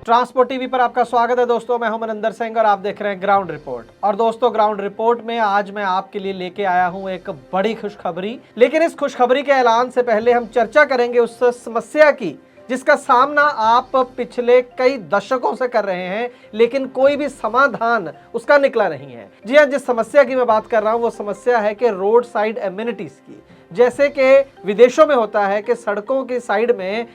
Transport TV पर आपका स्वागत है दोस्तों। मैं हूं मनिंदर सिंह और आप देख रहे हैं ग्राउंड रिपोर्ट। और दोस्तों, ग्राउंड रिपोर्ट में आज मैं आपके लिए लेके आया हूं एक बड़ी खुशखबरी। लेकिन इस खुशखबरी के ऐलान से पहले हम चर्चा करेंगे उस समस्या की जिसका सामना आप पिछले कई दशकों से कर रहे हैं, लेकिन कोई भी समाधान उसका निकला नहीं है। जी हाँ, जिस समस्या की मैं बात कर रहा हूं वो समस्या है कि रोड साइड एमिनिटीज की। जैसे कि विदेशों में होता है कि सड़कों की साइड में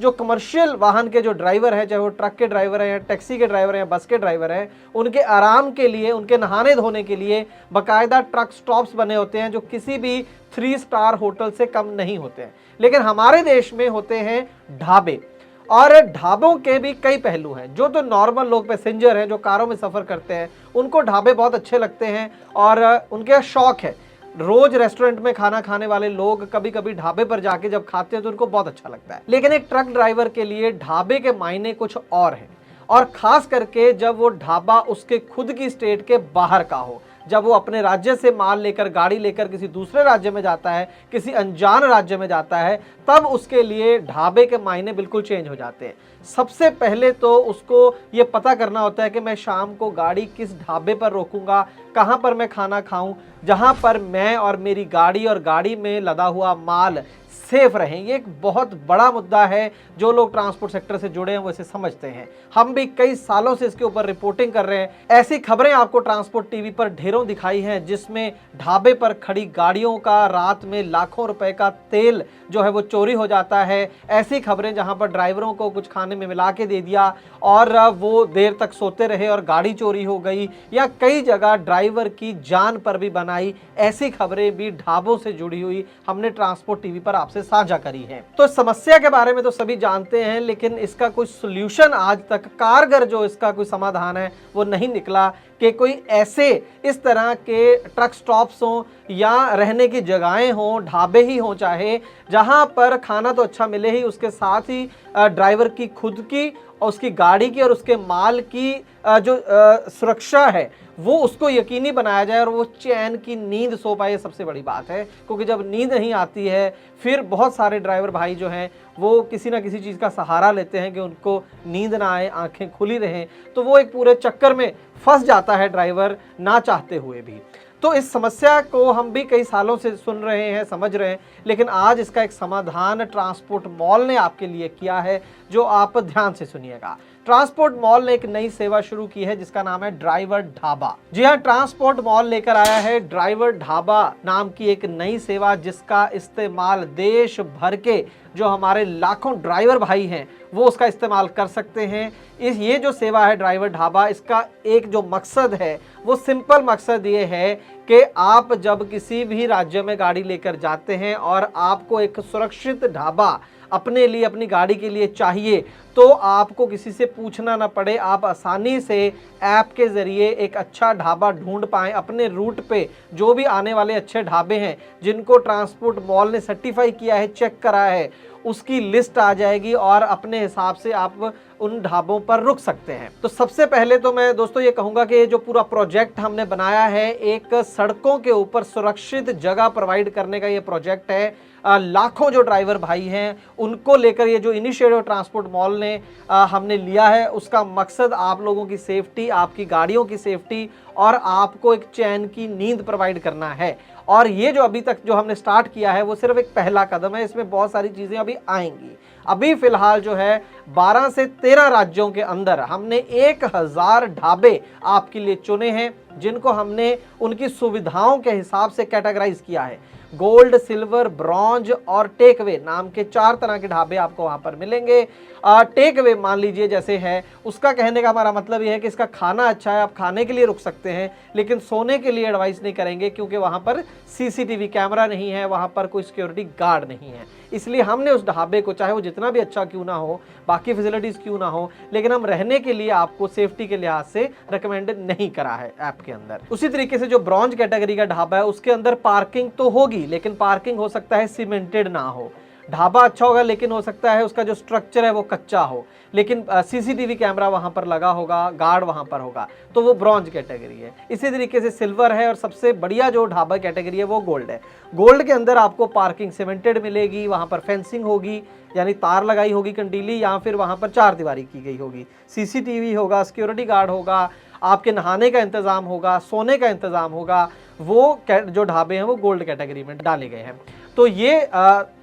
जो कमर्शियल वाहन के जो ड्राइवर हैं, चाहे वो ट्रक के ड्राइवर हैं या टैक्सी के ड्राइवर हैं या बस के ड्राइवर हैं, उनके आराम के लिए, उनके नहाने धोने के लिए बाकायदा ट्रक स्टॉप्स बने होते हैं जो किसी भी 3 स्टार होटल से कम नहीं होते हैं। लेकिन हमारे देश में होते हैं ढाबे, और ढाबों के भी कई पहलू हैं। जो तो नॉर्मल लोग पैसेंजर हैं जो कारों में सफ़र करते हैं, उनको ढाबे बहुत अच्छे लगते हैं और उनके शौक है। रोज रेस्टोरेंट में खाना खाने वाले लोग कभी कभी ढाबे पर जाके जब खाते हैं तो उनको बहुत अच्छा लगता है। लेकिन एक ट्रक ड्राइवर के लिए ढाबे के मायने कुछ और हैं, और खास करके जब वो ढाबा उसके खुद की स्टेट के बाहर का हो। जब वो अपने राज्य से माल लेकर, गाड़ी लेकर किसी दूसरे राज्य में जाता है, किसी अनजान राज्य में जाता है, तब उसके लिए ढाबे के मायने बिल्कुल चेंज हो जाते हैं। सबसे पहले तो उसको ये पता करना होता है कि मैं शाम को गाड़ी किस ढाबे पर रोकूंगा, कहाँ पर मैं खाना खाऊं, जहाँ पर मैं और मेरी गाड़ी और गाड़ी में लदा हुआ माल सेफ रहें। ये एक बहुत बड़ा मुद्दा है। जो लोग ट्रांसपोर्ट सेक्टर से जुड़े हैं वो इसे समझते हैं। हम भी कई सालों से इसके ऊपर रिपोर्टिंग कर रहे हैं। ऐसी खबरें आपको ट्रांसपोर्ट टीवी पर ढेरों दिखाई हैं जिसमें ढाबे पर खड़ी गाड़ियों का रात में लाखों रुपए का तेल जो है वो चोरी हो जाता है। ऐसी खबरें जहां पर ड्राइवरों को कुछ खाने में मिला के दे दिया और वो देर तक सोते रहे और गाड़ी चोरी हो गई, या कई जगह ड्राइवर की जान पर भी बनाई। ऐसी खबरें भी ढाबों से जुड़ी हुई हमने ट्रांसपोर्ट टीवी पर आपसे साझा करी है। तो समस्या के बारे में तो सभी जानते हैं, लेकिन इसका कोई सॉल्यूशन आज तक कारगर जो इसका कोई समाधान है वो नहीं निकला कि कोई ऐसे इस तरह के ट्रक स्टॉप्स हों या रहने की जगहें हों, ढाबे ही हों चाहे, जहां पर खाना तो अच्छा मिले ही, उसके साथ ही ड्राइवर की खुद की और उसकी गाड़ी की और उसके माल की जो सुरक्षा है वो उसको यकीनी बनाया जाए और वो चैन की नींद सो पाए। सबसे बड़ी बात है, क्योंकि जब नींद नहीं आती है फिर बहुत सारे ड्राइवर भाई जो हैं वो किसी ना किसी चीज़ का सहारा लेते हैं कि उनको नींद ना आए, आंखें खुली रहें। तो वो एक पूरे चक्कर में फंस जाता है ड्राइवर, ना चाहते हुए भी। तो इस समस्या को हम भी कई सालों से सुन रहे हैं, समझ रहे हैं, लेकिन आज इसका एक समाधान ट्रांसपोर्ट मॉल ने आपके लिए किया है, जो आप ध्यान से सुनिएगा। ट्रांसपोर्ट मॉल ने एक नई सेवा शुरू की है जिसका नाम है ड्राइवर ढाबा। जी हाँ, ट्रांसपोर्ट मॉल लेकर आया है ड्राइवर ढाबा नाम की एक नई सेवा, जिसका इस्तेमाल देश भर के जो हमारे लाखों ड्राइवर भाई हैं वो उसका इस्तेमाल कर सकते हैं। ये जो सेवा है ड्राइवर ढाबा, इसका एक जो मकसद है वो सिंपल मकसद ये है कि आप जब किसी भी राज्य में गाड़ी लेकर जाते हैं और आपको एक सुरक्षित ढाबा अपने लिए, अपनी गाड़ी के लिए चाहिए, तो आपको किसी से पूछना ना पड़े। आप आसानी से ऐप के ज़रिए एक अच्छा ढाबा ढूंढ पाएँ। अपने रूट पे जो भी आने वाले अच्छे ढाबे हैं जिनको ट्रांसपोर्ट मॉल ने सर्टिफाई किया है, चेक करा है, उसकी लिस्ट आ जाएगी और अपने हिसाब से आप उन ढाबों पर रुक सकते हैं। तो सबसे पहले तो मैं दोस्तों ये कहूँगा कि जो पूरा प्रोजेक्ट हमने बनाया है, एक सड़कों के ऊपर सुरक्षित जगह प्रोवाइड करने का ये प्रोजेक्ट है। लाखों जो ड्राइवर भाई हैं उनको लेकर ये जो इनिशिएटिव ट्रांसपोर्ट मॉल ने हमने लिया है, उसका मकसद आप लोगों की सेफ्टी, आपकी गाड़ियों की सेफ्टी और आपको एक चैन की नींद प्रोवाइड करना है। और ये जो अभी तक जो हमने स्टार्ट किया है वो सिर्फ एक पहला कदम है, इसमें बहुत सारी चीज़ें अभी आएंगी। अभी फिलहाल जो है 12 से 13 राज्यों के अंदर हमने 1000 ढाबे आपके लिए चुने हैं, जिनको हमने उनकी सुविधाओं के हिसाब से कैटेगराइज किया है। गोल्ड, सिल्वर, ब्रॉन्ज और टेकवे नाम के 4 तरह के ढाबे आपको वहाँ पर मिलेंगे। टेकवे मान लीजिए जैसे है, उसका कहने का हमारा मतलब यह है कि इसका खाना अच्छा है, आप खाने के लिए रुक सकते हैं, लेकिन सोने के लिए एडवाइस नहीं करेंगे, क्योंकि वहाँ पर सीसीटीवी कैमरा नहीं है, वहाँ पर कोई सिक्योरिटी गार्ड नहीं है। इसलिए हमने उस ढाबे को, चाहे वो जितना भी अच्छा क्यों ना हो, बाकी फैसिलिटीज़ क्यों ना हो, लेकिन हम रहने के लिए आपको सेफ्टी के लिहाज से रिकमेंडेड नहीं करा है ऐप के अंदर। उसी तरीके से जो ब्रॉन्ज कैटेगरी का ढाबा है उसके अंदर पार्किंग तो होगी, लेकिन पार्किंग हो सकता है सीमेंटेड ना हो। ढाबा अच्छा होगा लेकिन हो सकता है उसका जो स्ट्रक्चर है वो कच्चा हो, लेकिन सीसीटीवी कैमरा वहां पर लगा होगा, गार्ड वहां पर होगा, तो वो ब्रॉन्ज कैटेगरी है। इसी तरीके से सिल्वर है और सबसे बढ़िया जो ढाबा कैटेगरी है वो गोल्ड है। गोल्ड के अंदर आपको पार्किंग सीमेंटेड मिलेगी, वहां पर फेंसिंग होगी यानी तार लगाई होगी कंटीली, या फिर वहां पर चार दीवारी की गई होगी, सीसीटीवी होगा, सिक्योरिटी गार्ड होगा, आपके नहाने का इंतजाम होगा, सोने का इंतजाम होगा। वो जो ढाबे हैं वो गोल्ड कैटेगरी में डाले गए हैं। तो ये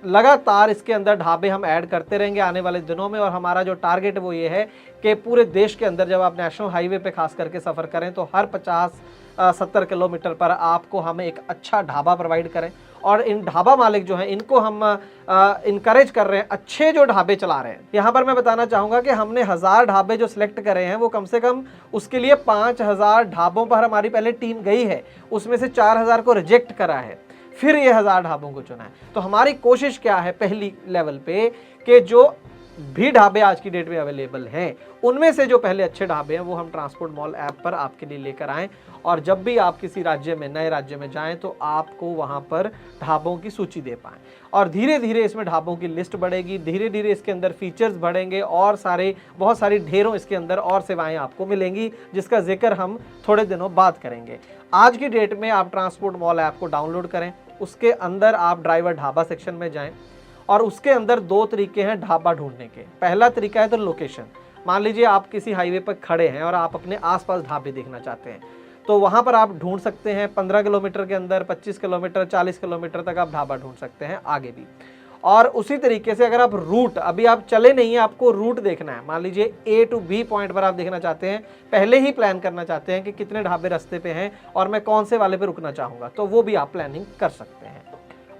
लगातार इसके अंदर ढाबे हम ऐड करते रहेंगे आने वाले दिनों में, और हमारा जो टारगेट है वो ये है कि पूरे देश के अंदर जब आप नेशनल हाईवे पे खास करके सफ़र करें तो हर 50-70 किलोमीटर पर आपको हम एक अच्छा ढाबा प्रोवाइड करें। और इन ढाबा मालिक जो हैं इनको हम इनकरेज कर रहे हैं, अच्छे जो ढाबे चला रहे हैं। यहाँ पर मैं बताना चाहूँगा कि हमने 1000 ढाबे जो सिलेक्ट करे हैं वो कम से कम उसके लिए 5000 ढाबों पर हमारी पहले टीम गई है, उसमें से 4000 को रिजेक्ट करा है, फिर ये 1000 ढाबों को चुना है। तो हमारी कोशिश क्या है पहली लेवल पे कि जो भी ढाबे आज की डेट में अवेलेबल हैं उनमें से जो पहले अच्छे ढाबे हैं वो हम ट्रांसपोर्ट मॉल ऐप पर आपके लिए लेकर आएं, और जब भी आप किसी राज्य में, नए राज्य में जाएं तो आपको वहां पर ढाबों की सूची दे पाएं। और धीरे धीरे इसमें ढाबों की लिस्ट बढ़ेगी, धीरे धीरे इसके अंदर फीचर्स बढ़ेंगे और बहुत सारी ढेरों इसके अंदर और सेवाएं आपको मिलेंगी, जिसका जिक्र हम थोड़े दिनों बाद करेंगे। आज की डेट में आप ट्रांसपोर्ट मॉल ऐप को डाउनलोड करें, उसके अंदर आप ड्राइवर ढाबा सेक्शन में जाएं, और उसके अंदर दो तरीके हैं ढाबा ढूंढने के। पहला तरीका है तो लोकेशन। मान लीजिए आप किसी हाईवे पर खड़े हैं और आप अपने आसपास ढाबे देखना चाहते हैं, तो वहां पर आप ढूंढ सकते हैं 15 किलोमीटर के अंदर, 25 किलोमीटर, 40 किलोमीटर तक आप ढाबा ढूंढ सकते हैं आगे भी। और उसी तरीके से अगर आप रूट, अभी आप चले नहीं है, आपको रूट देखना है, मान लीजिए A to B पॉइंट पर आप देखना चाहते हैं, पहले ही प्लान करना चाहते हैं कि कितने ढाबे रास्ते पे हैं और मैं कौन से वाले पे रुकना चाहूँगा, तो वो भी आप प्लानिंग कर सकते हैं।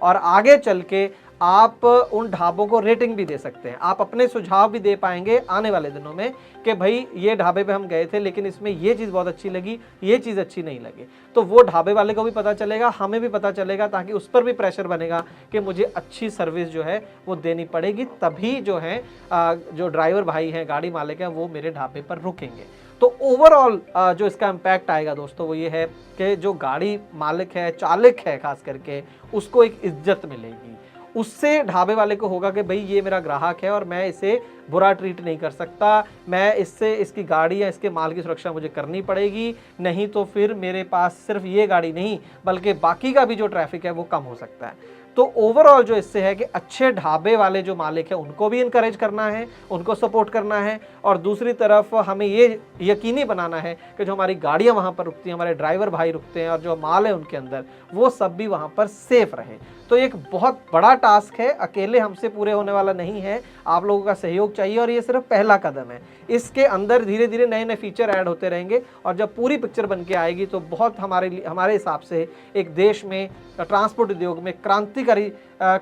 और आगे चल के आप उन ढाबों को रेटिंग भी दे सकते हैं, आप अपने सुझाव भी दे पाएंगे आने वाले दिनों में कि भाई ये ढाबे पे हम गए थे लेकिन इसमें ये चीज़ बहुत अच्छी लगी, ये चीज़ अच्छी नहीं लगी। तो वो ढाबे वाले को भी पता चलेगा, हमें भी पता चलेगा, ताकि उस पर भी प्रेशर बनेगा कि मुझे अच्छी सर्विस जो है वो देनी पड़ेगी, तभी जो है जो ड्राइवर भाई हैं, गाड़ी मालिक हैं, वो मेरे ढाबे पर रुकेंगे। तो ओवरऑल जो इसका इम्पैक्ट आएगा दोस्तों वो ये है कि जो गाड़ी मालिक है, चालक है खास करके, उसको एक इज्जत मिलेगी। उससे ढाबे वाले को होगा कि भाई ये मेरा ग्राहक है और मैं इसे बुरा ट्रीट नहीं कर सकता, मैं इससे इसकी गाड़ी या इसके माल की सुरक्षा मुझे करनी पड़ेगी, नहीं तो फिर मेरे पास सिर्फ ये गाड़ी नहीं बल्कि बाकी का भी जो ट्रैफिक है वो कम हो सकता है। तो ओवरऑल जो इससे है कि अच्छे ढाबे वाले जो मालिक हैं उनको भी इनकरेज करना है, उनको सपोर्ट करना है, और दूसरी तरफ हमें ये यकीनी बनाना है कि जो हमारी गाड़ियां वहां पर रुकती हैं, हमारे ड्राइवर भाई रुकते हैं और जो माल है उनके अंदर, वो सब भी वहां पर सेफ रहे। तो एक बहुत बड़ा टास्क है, अकेले हमसे पूरे होने वाला नहीं है, आप लोगों का सहयोग चाहिए, और ये सिर्फ पहला कदम है। इसके अंदर धीरे धीरे नए नए फीचर ऐड होते रहेंगे, और जब पूरी पिक्चर बन के आएगी तो बहुत हमारे हिसाब से एक देश में ट्रांसपोर्ट उद्योग में क्रांतिकारी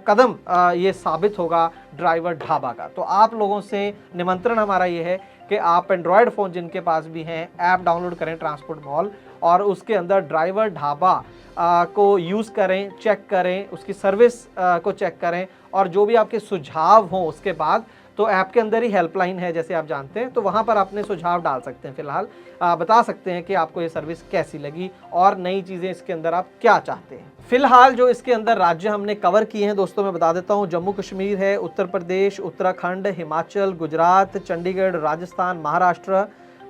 कदम ये साबित होगा ड्राइवर ढाबा का। तो आप लोगों से निमंत्रण हमारा ये है कि आप एंड्रॉयड फ़ोन जिनके पास भी हैं, ऐप डाउनलोड करें ट्रांसपोर्ट मॉल, और उसके अंदर ड्राइवर ढाबा को यूज़ करें, चेक करें, उसकी सर्विस को चेक करें, और जो भी आपके सुझाव हों उसके बाद, तो ऐप के अंदर ही हेल्पलाइन है जैसे आप जानते हैं, तो वहाँ पर अपने सुझाव डाल सकते हैं। फिलहाल बता सकते हैं कि आपको ये सर्विस कैसी लगी और नई चीज़ें इसके अंदर आप क्या चाहते हैं। फिलहाल जो इसके अंदर राज्य हमने कवर किए हैं दोस्तों, मैं बता देता हूँ। जम्मू कश्मीर है, उत्तर प्रदेश, उत्तराखंड, हिमाचल, गुजरात, चंडीगढ़, राजस्थान, महाराष्ट्र,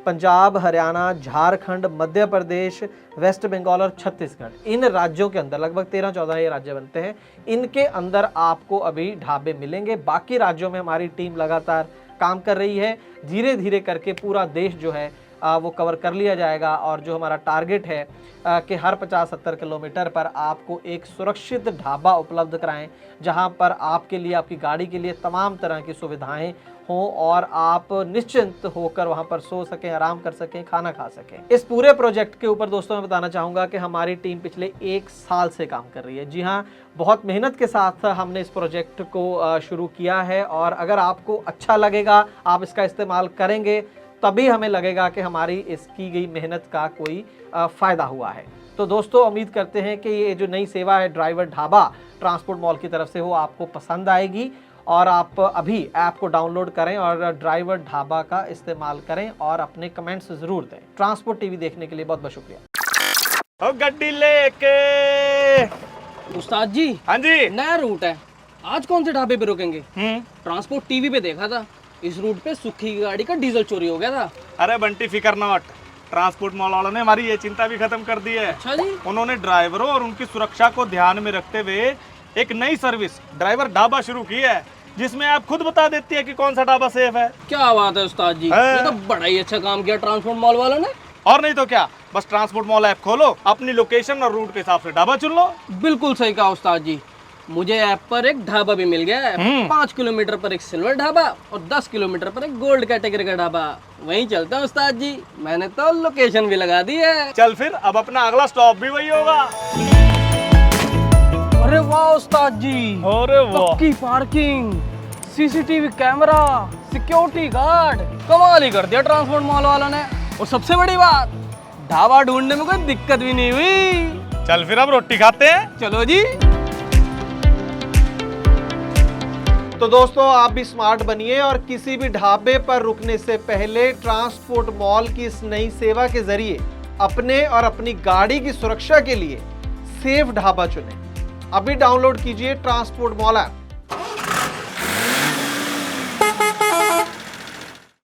पंजाब, हरियाणा, झारखंड, मध्य प्रदेश, वेस्ट बंगाल और छत्तीसगढ़। इन राज्यों के अंदर लगभग 13-14 ये राज्य बनते हैं, इनके अंदर आपको अभी ढाबे मिलेंगे। बाकी राज्यों में हमारी टीम लगातार काम कर रही है, धीरे धीरे करके पूरा देश जो है वो कवर कर लिया जाएगा। और जो हमारा टारगेट है कि हर 50-70 किलोमीटर पर आपको एक सुरक्षित ढाबा उपलब्ध कराएं, जहां पर आपके लिए, आपकी गाड़ी के लिए तमाम तरह की सुविधाएं हों और आप निश्चिंत होकर वहां पर सो सकें, आराम कर सकें, खाना खा सकें। इस पूरे प्रोजेक्ट के ऊपर दोस्तों मैं बताना चाहूँगा कि हमारी टीम पिछले 1 साल से काम कर रही है। जी हाँ, बहुत मेहनत के साथ हमने इस प्रोजेक्ट को शुरू किया है, और अगर आपको अच्छा लगेगा, आप इसका इस्तेमाल करेंगे, तभी हमें लगेगा कि हमारी इस की गई मेहनत का कोई फ़ायदा हुआ है। तो दोस्तों उम्मीद करते हैं कि ये जो नई सेवा है ड्राइवर ढाबा ट्रांसपोर्ट मॉल की तरफ से, वो आपको पसंद आएगी, और आप अभी ऐप को डाउनलोड करें और ड्राइवर ढाबा का इस्तेमाल करें और अपने कमेंट्स ज़रूर दें। ट्रांसपोर्ट टीवी देखने के लिए बहुत बहुत शुक्रिया। गड्डी लेके उस्ताद जी, हाँ जी, नया रूट है, आज कौन से ढाबे पे रुकेंगे? ट्रांसपोर्ट टीवी पे देखा था, इस रूट पे सुखी की गाड़ी का डीजल चोरी हो गया था। अरे बंटी फिकर नॉट, ट्रांसपोर्ट मॉल वालों ने हमारी ये चिंता भी खत्म कर दी है। अच्छा जी। उन्होंने ड्राइवरों और उनकी सुरक्षा को ध्यान में रखते हुए एक नई सर्विस ड्राइवर ढाबा शुरू की है, जिसमें आप खुद बता देती है कि कौन सा ढाबा सेफ है। क्या बात है उस्ताद जी, है। ये तो बड़ा ही अच्छा काम किया ट्रांसपोर्ट मॉल वालों ने। और नहीं तो क्या, बस ट्रांसपोर्ट मॉल ऐप खोलो, अपनी लोकेशन और रूट के हिसाब से ढाबा चुन लो। बिल्कुल सही कहा उस्ताद जी, मुझे ऐप पर एक ढाबा भी मिल गया है। 5 किलोमीटर पर एक सिल्वर ढाबा और 10 किलोमीटर पर एक गोल्ड कैटेगरी का ढाबा। वहीं चलता हूँ उस्ताद जी, मैंने तो लोकेशन भी लगा दी है। चल फिर, अब अपना अगला स्टॉप भी वही होगा। अरे वाह उस्ताद जी, अरे वाह, पक्की parking, CCTV camera, security guard, कमाल ही कर दिया ट्रांसपोर्ट मॉल वालों ने। और सबसे बड़ी बात, ढाबा ढूंढने में कोई दिक्कत भी नहीं हुई। चल फिर अब रोटी खाते हैं। चलो जी। तो दोस्तों आप भी स्मार्ट बनिए और किसी भी ढाबे पर रुकने से पहले ट्रांसपोर्ट मॉल की इस नई सेवा के जरिए अपने और अपनी गाड़ी की सुरक्षा के लिए सेफ ढाबा चुनें। अभी डाउनलोड कीजिए ट्रांसपोर्ट मॉल ऐप।